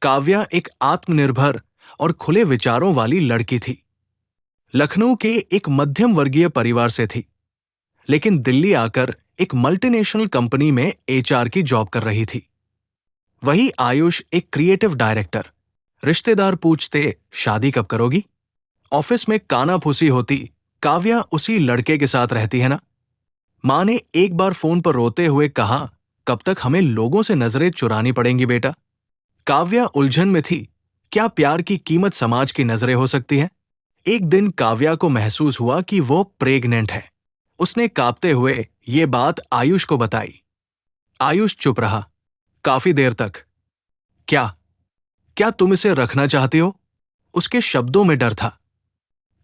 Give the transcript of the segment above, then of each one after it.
काव्या एक आत्मनिर्भर और खुले विचारों वाली लड़की थी। लखनऊ के एक मध्यम वर्गीय परिवार से थी, लेकिन दिल्ली आकर एक मल्टीनेशनल कंपनी में एचआर की जॉब कर रही थी। वही आयुष एक क्रिएटिव डायरेक्टर। रिश्तेदार पूछते, शादी कब करोगी? ऑफिस में कानाफूसी होती, काव्या उसी लड़के के साथ रहती है ना? मां ने एक बार फोन पर रोते हुए कहा, कब तक हमें लोगों से नजरें चुरानी पड़ेंगी बेटा? काव्या उलझन में थी। क्या प्यार की कीमत समाज की नजरें हो सकती है? एक दिन काव्या को महसूस हुआ कि वो प्रेग्नेंट है। उसने कांपते हुए ये बात आयुष को बताई। आयुष चुप रहा, काफी देर तक। क्या क्या तुम इसे रखना चाहती हो? उसके शब्दों में डर था।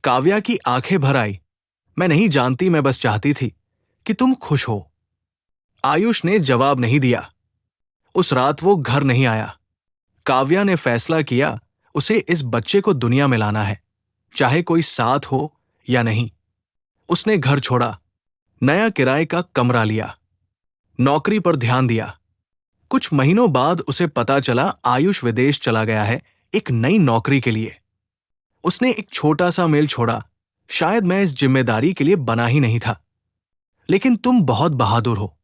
काव्या की आंखें भर आई। मैं नहीं जानती, मैं बस चाहती थी कि तुम खुश हो। आयुष ने जवाब नहीं दिया। उस रात वो घर नहीं आया। काव्या ने फैसला किया, उसे इस बच्चे को दुनिया में लाना है, चाहे कोई साथ हो या नहीं। उसने घर छोड़ा, नया किराए का कमरा लिया, नौकरी पर ध्यान दिया। कुछ महीनों बाद उसे पता चला आयुष विदेश चला गया है, एक नई नौकरी के लिए। उसने एक छोटा सा मेल छोड़ा, शायद मैं इस जिम्मेदारी के लिए बना ही नहीं था, लेकिन तुम बहुत बहादुर हो,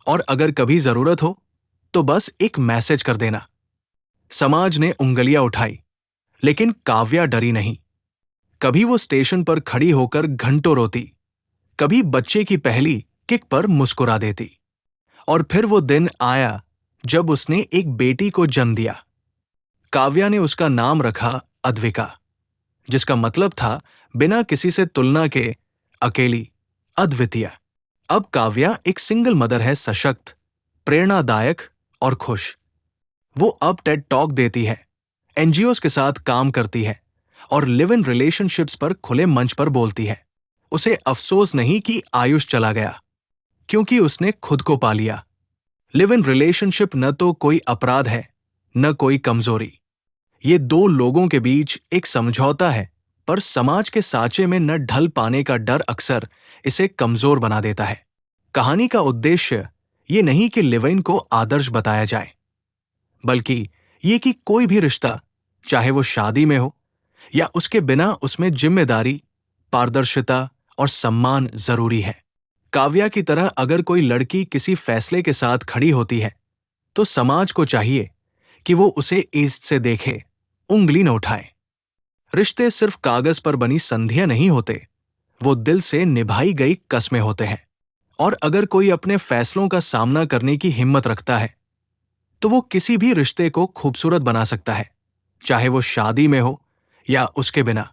और अगर कभी जरूरत हो तो बस एक मैसेज कर देना। समाज ने उंगलियां उठाई, लेकिन काव्या डरी नहीं। कभी वो स्टेशन पर खड़ी होकर घंटों रोती, कभी बच्चे की पहली किक पर मुस्कुरा देती। और फिर वो दिन आया जब उसने एक बेटी को जन्म दिया। काव्या ने उसका नाम रखा अद्विका, जिसका मतलब था बिना किसी से तुलना के, अकेली, अद्वितीय। अब काव्या एक सिंगल मदर है, सशक्त, प्रेरणादायक और खुश। वो अब टेड टॉक देती है, एनजीओस के साथ काम करती है और लिव इन रिलेशनशिप्स पर खुले मंच पर बोलती है। उसे अफसोस नहीं कि आयुष चला गया, क्योंकि उसने खुद को पा लिया। लिव इन रिलेशनशिप न तो कोई अपराध है, न कोई कमजोरी। ये दो लोगों के बीच एक समझौता है, पर समाज के साँचे में न ढल पाने का डर अक्सर इसे कमजोर बना देता है। कहानी का उद्देश्य ये नहीं कि लिव इन को आदर्श बताया जाए, बल्कि ये कि कोई भी रिश्ता, चाहे वो शादी में हो या उसके बिना, उसमें जिम्मेदारी, पारदर्शिता और सम्मान जरूरी है। काव्या की तरह अगर कोई लड़की किसी फैसले के साथ खड़ी होती है, तो समाज को चाहिए कि वो उसे इज्जत से देखे, उंगली न उठाए। रिश्ते सिर्फ कागज पर बनी संधियां नहीं होते, वो दिल से निभाई गई कस्में होते हैं। और अगर कोई अपने फैसलों का सामना करने की हिम्मत रखता है, तो वो किसी भी रिश्ते को खूबसूरत बना सकता है, चाहे वो शादी में हो या उसके बिना।